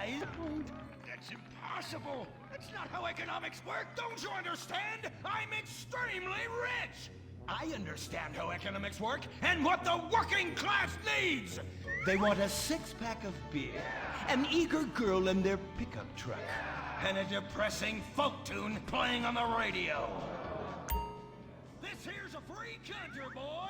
That's impossible! That's not how economics work, don't you understand? I'm extremely rich! I understand how economics work and what the working class needs! They want a six-pack of beer, an eager girl in their pickup truck, and a depressing folk tune playing on the radio. This here's a free country, boy!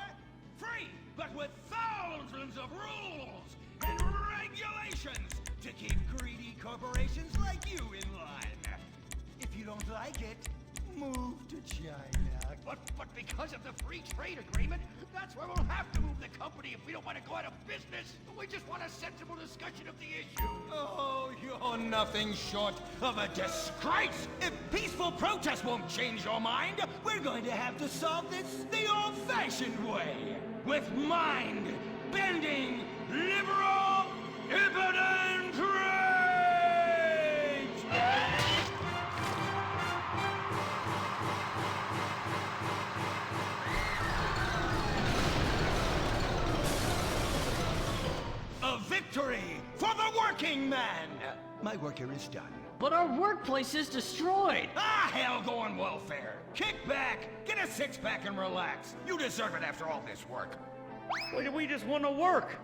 Free, but with thousands of rules and regulations to keep greedy corporations like you in line. If you don't like it, move to China. But because of the free trade agreement, that's where we'll have to move the company if we don't want to go out of business. We just want a sensible discussion of the issue. Oh, you're nothing short of a disgrace. If peaceful protest won't change your mind, we're going to have to solve this the old-fashioned way. With mind-bending, liberal, impotent rage! A victory for the working man! My work here is done. But our workplace is destroyed! Ah, hell, go on welfare. Kick back, get a six-pack and relax. You deserve it after all this work. We just want to work!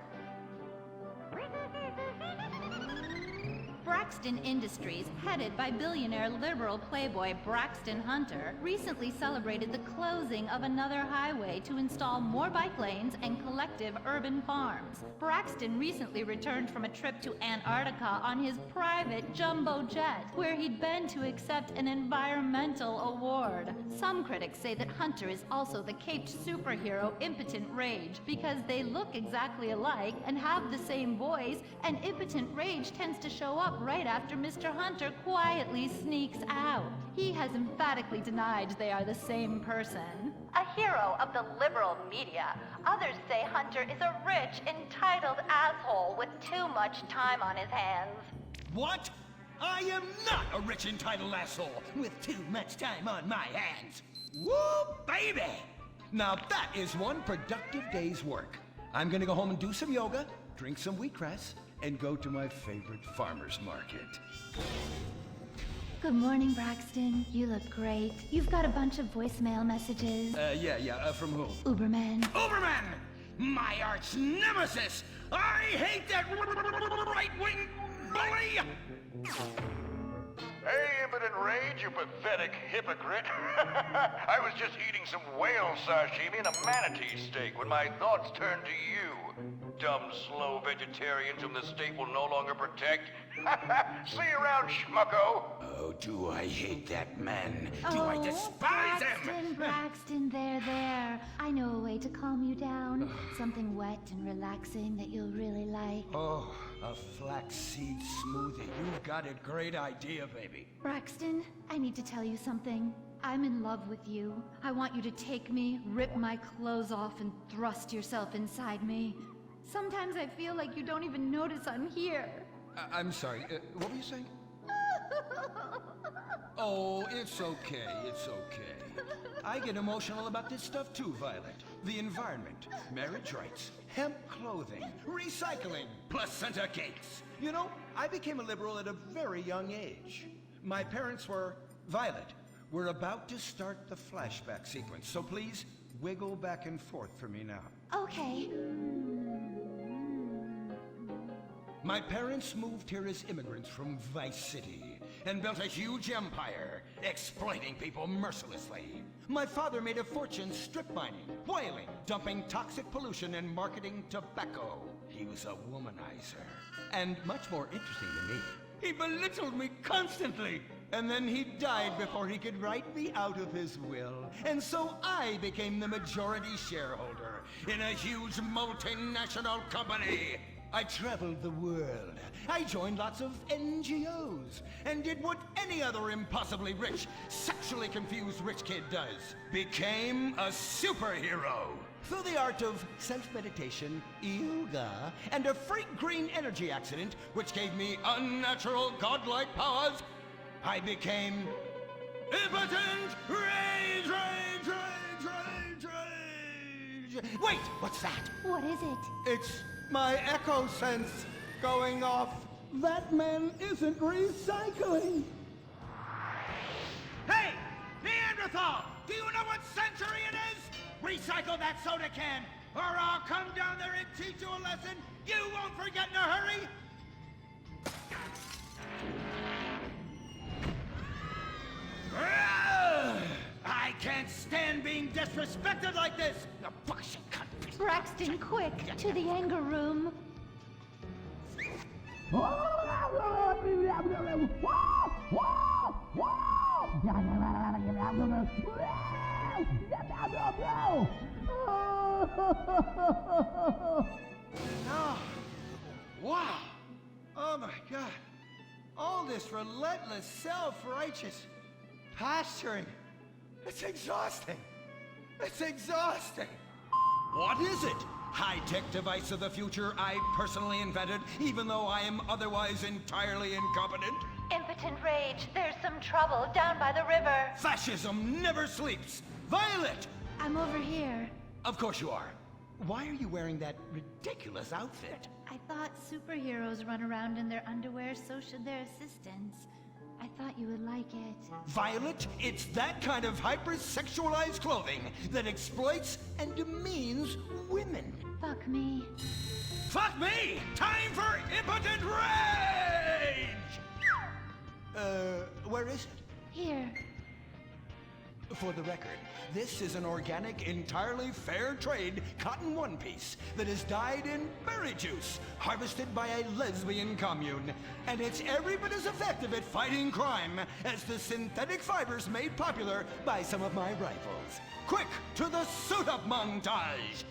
Braxton Industries, headed by billionaire liberal playboy Braxton Hunter, recently celebrated the closing of another highway to install more bike lanes and collective urban farms. Braxton recently returned from a trip to Antarctica on his private jumbo jet, where he'd been to accept an environmental award. Some critics say that Hunter is also the caped superhero Impotent Rage, because they look exactly alike and have the same voice, and Impotent Rage tends to show up right after Mr. Hunter quietly sneaks out. He has emphatically denied they are the same person. A hero of the liberal media, others say Hunter is a rich, entitled asshole with too much time on his hands. What? I am not a rich, entitled asshole with too much time on my hands. Woo, baby! Now that is one productive day's work. I'm gonna go home and do some yoga, drink some wheatgrass, and go to my favorite farmer's market. Good morning, Braxton. You look great. You've got a bunch of voicemail messages. From who? Uberman. Uberman! My arch nemesis! I hate that right-wing bully! Hey, Impotent Rage, you pathetic hypocrite. I was just eating some whale sashimi and a manatee steak when my thoughts turned to you. Dumb, slow vegetarians whom the state will no longer protect. See you around, schmucko. Oh, do I hate that man? Do I despise him? Braxton, there. I know a way to calm you down. Something wet and relaxing that you'll really like. Oh, a flaxseed smoothie. You've got a great idea, baby. Braxton, I need to tell you something. I'm in love with you. I want you to take me, rip my clothes off, and thrust yourself inside me. Sometimes I feel like you don't even notice I'm here. I'm sorry, what were you saying? Oh, it's okay. I get emotional about this stuff too, Violet. The environment, marriage rights, hemp clothing, recycling, placenta cakes. You know, I became a liberal at a very young age. My parents were... Violet, we're about to start the flashback sequence, so please wiggle back and forth for me now. Okay. My parents moved here as immigrants from Vice City and built a huge empire, exploiting people mercilessly. My father made a fortune strip mining, whaling, dumping toxic pollution, and marketing tobacco. He was a womanizer. And much more interesting to me, he belittled me constantly. And then he died before he could write me out of his will. And so I became the majority shareholder in a huge multinational company. I traveled the world. I joined lots of NGOs and did what any other impossibly rich, sexually confused rich kid does. Became a superhero. Through the art of self-meditation, yoga, and a freak green energy accident, which gave me unnatural godlike powers, I became Impotent Rage! Wait, what's that? What is it? It's my echo sense going off. That man isn't recycling! Hey! Neanderthal! Do you know what century it is? Recycle that soda can, or I'll come down there and teach you a lesson you won't forget in a hurry! I can't stand being disrespected like this! The bullshit cunt. Braxton, quick! To the anger room. Oh, wow! Oh my God! All this relentless, self-righteous posturing. It's exhausting. It's exhausting. What is it? High-tech device of the future I personally invented, even though I am otherwise entirely incompetent? Impotent rage. There's some trouble down by the river. Fascism never sleeps! Violet! I'm over here. Of course you are. Why are you wearing that ridiculous outfit? I thought superheroes run around in their underwear, so should their assistants. I thought you would like it. Violet, it's that kind of hypersexualized clothing that exploits and demeans women. Fuck me. Fuck me! Time for impotent rage! Where is it? Here. For the record, this is an organic, entirely fair trade cotton one piece that is dyed in berry juice, harvested by a lesbian commune. And it's every bit as effective at fighting crime as the synthetic fibers made popular by some of my rivals. Quick, to the suit-up montage!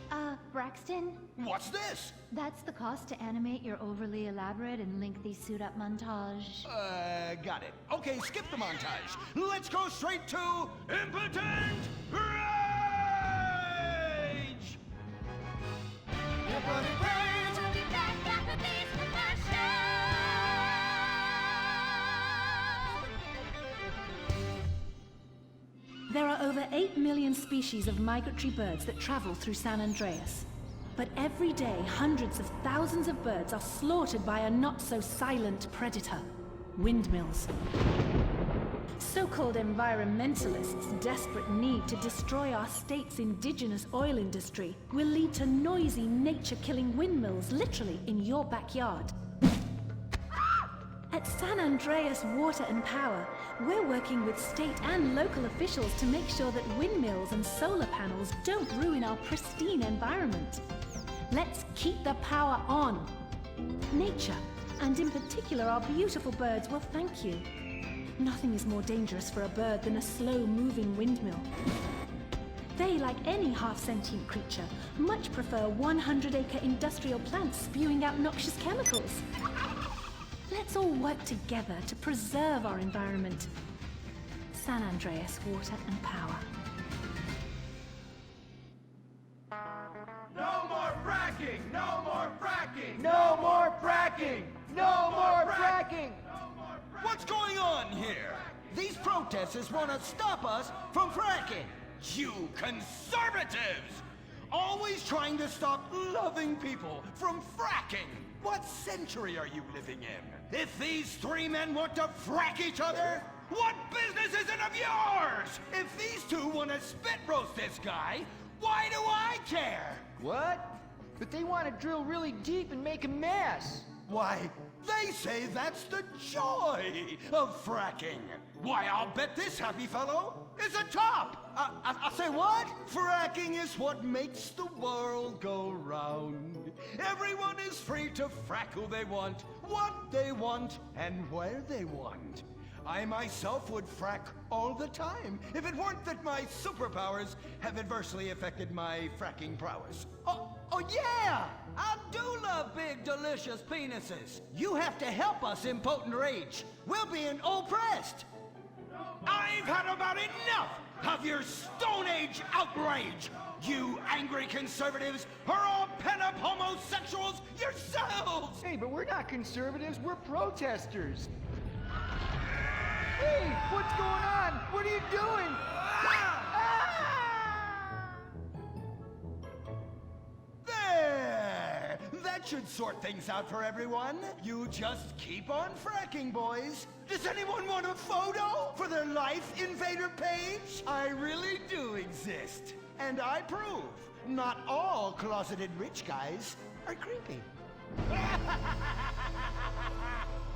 Braxton? What's this? That's the cost to animate your overly elaborate and lengthy suit-up montage. Got it. Okay, skip the montage. Let's go straight to Impotent Rage! Impotent Rage! We'll be back after these commercials. There are over 8 million species of migratory birds that travel through San Andreas. But every day, hundreds of thousands of birds are slaughtered by a not-so-silent predator, windmills. So-called environmentalists' desperate need to destroy our state's indigenous oil industry will lead to noisy, nature-killing windmills literally in your backyard. At San Andreas Water and Power, we're working with state and local officials to make sure that windmills and solar panels don't ruin our pristine environment. Let's keep the power on. Nature, and in particular our beautiful birds, will thank you. Nothing is more dangerous for a bird than a slow-moving windmill. They, like any half-sentient creature, much prefer 100-acre industrial plants spewing out noxious chemicals. Let's all work together to preserve our environment. San Andreas Water and Power. No more fracking! No more fracking! No more fracking! No more fracking! What's going on here? These protesters want to stop us from fracking! You conservatives! Always trying to stop loving people from fracking! What century are you living in? If these three men want to frack each other, what business is it of yours? If these two want to spit roast this guy, why do I care? What? But they want to drill really deep and make a mess. Why, they say that's the joy of fracking. Why, I'll bet this happy fellow is a top. I say what? Fracking is what makes the world go round. Everyone is free to frack who they want, what they want, and where they want. I myself would frack all the time if it weren't that my superpowers have adversely affected my fracking prowess. Oh yeah! I do love big, delicious penises. You have to help us, Impotent Rage. We're being oppressed. I've had about enough of your Stone Age outrage. You angry conservatives are all pent-up homosexuals yourselves. Hey, but we're not conservatives, we're protesters. Hey, what's going on? What are you doing? There! That should sort things out for everyone. You just keep on fracking, boys. Does anyone want a photo for their Life Invader page? I really do exist. And I prove not all closeted rich guys are creepy.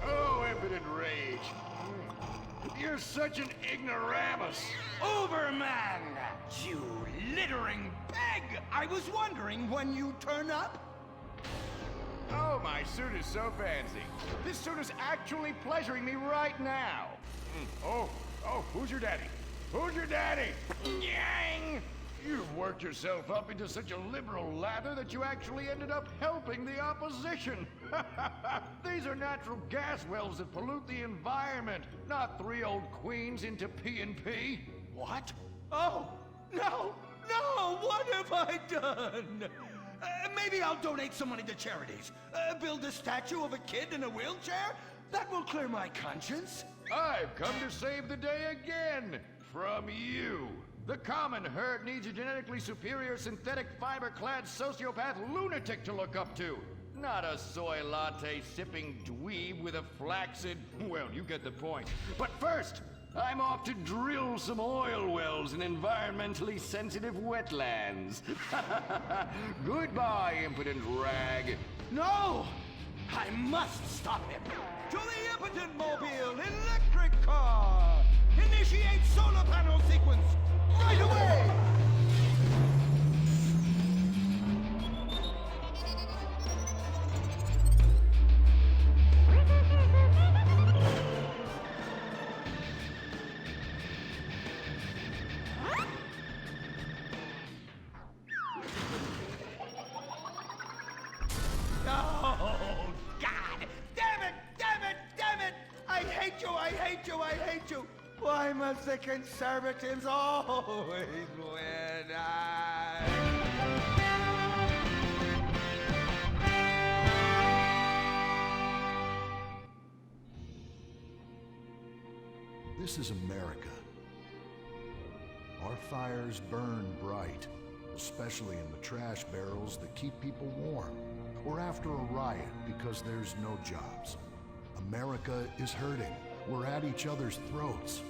Oh, impotent rage. You're such an ignoramus. Uberman! You littering peg! I was wondering when you turn up. Oh, my suit is so fancy. This suit is actually pleasuring me right now. Oh, who's your daddy? Who's your daddy? Yang! You've worked yourself up into such a liberal lather that you actually ended up helping the opposition. These are natural gas wells that pollute the environment, not 3 old queens into P&P. What? Oh, no! No! What have I done? Maybe I'll donate some money to charities. Build a statue of a kid in a wheelchair? That will clear my conscience. I've come to save the day again from you. The common herd needs a genetically superior synthetic fiber-clad sociopath lunatic to look up to. Not a soy latte sipping dweeb with a flaccid... Well, you get the point. But first, I'm off to drill some oil wells in environmentally sensitive wetlands. Goodbye, impotent rag. No! I must stop him! To the impotent mobile electric car! Initiate solar panel sequence! Right away! Oh, God! Damn it! Damn it! Damn it! I hate you! I hate you! I hate you! Why must the conservatives always win? This is America. Our fires burn bright, especially in the trash barrels that keep people warm, or after a riot because there's no jobs. America is hurting. We're at each other's throats,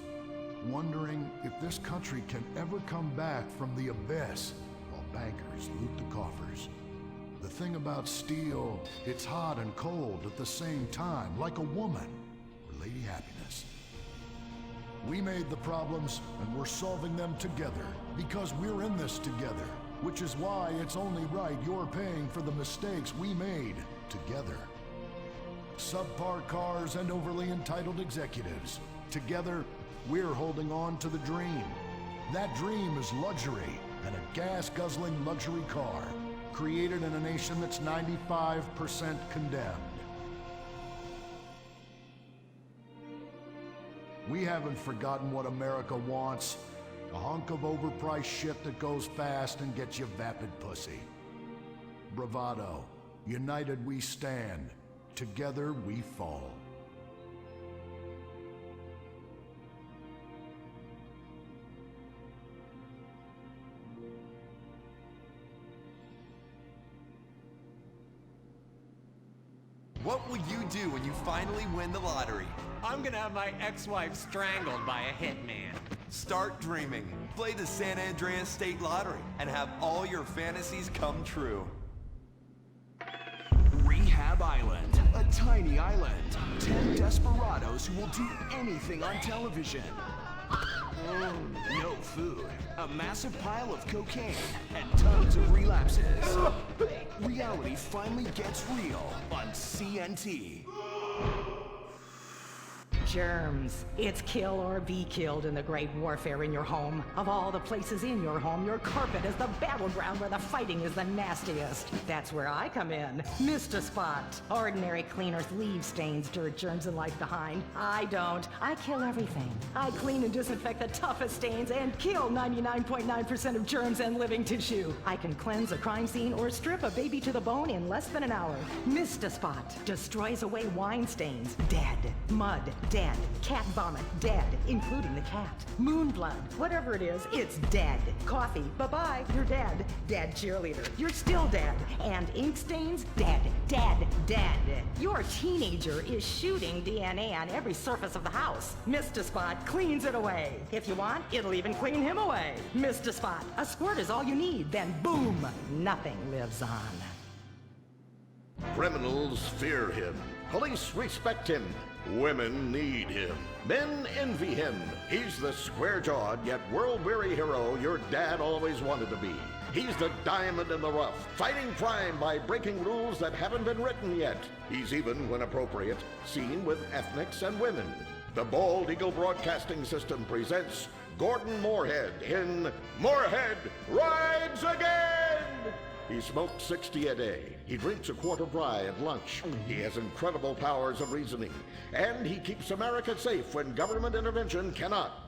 wondering if this country can ever come back from the abyss while bankers loot the coffers. The thing about steel, it's hot and cold at the same time, like a woman or Lady Happiness. We made the problems, and we're solving them together, because we're in this together, which is why it's only right you're paying for the mistakes we made together. Subpar cars and overly entitled executives. Together, we're holding on to the dream. That dream is luxury, and a gas-guzzling luxury car, created in a nation that's 95% condemned. We haven't forgotten what America wants. A hunk of overpriced shit that goes fast and gets you vapid pussy. Bravado. United we stand. Together we fall. What will you do when you finally win the lottery? I'm gonna have my ex-wife strangled by a hitman. Start dreaming. Play the San Andreas State Lottery and have all your fantasies come true. Rehab Island, a tiny island. 10 desperados who will do anything on television. No food, a massive pile of cocaine, and tons of relapses. Reality finally gets real on CNT. Germs. It's kill or be killed in the great warfare in your home. Of all the places in your home, your carpet is the battleground where the fighting is the nastiest. That's where I come in. Mr. Spot. Ordinary cleaners leave stains, dirt, germs, and life behind. I don't. I kill everything. I clean and disinfect the toughest stains and kill 99.9% of germs and living tissue. I can cleanse a crime scene or strip a baby to the bone in less than an hour. Mr. Spot destroys away wine stains, dead, mud, dead. dead. Cat vomit, dead, including the cat. Moon blood, whatever it is, it's dead. Coffee, bye-bye, you're dead. Dead cheerleader, you're still dead. And ink stains, dead, dead, dead. Your teenager is shooting DNA on every surface of the house. Mr. Spot cleans it away. If you want, it'll even clean him away. Mr. Spot, a squirt is all you need, then boom, nothing lives on. Criminals fear him. Police respect him. Women need him. Men envy him. He's the square-jawed yet world-weary hero your dad always wanted to be. He's the diamond in the rough, fighting crime by breaking rules that haven't been written yet. He's even, when appropriate, seen with ethnics and women. The Bald Eagle Broadcasting System presents Gordon Moorhead in Moorhead Rides Again! He smokes 60 a day. He drinks a quart of rye at lunch. He has incredible powers of reasoning. And he keeps America safe when government intervention cannot.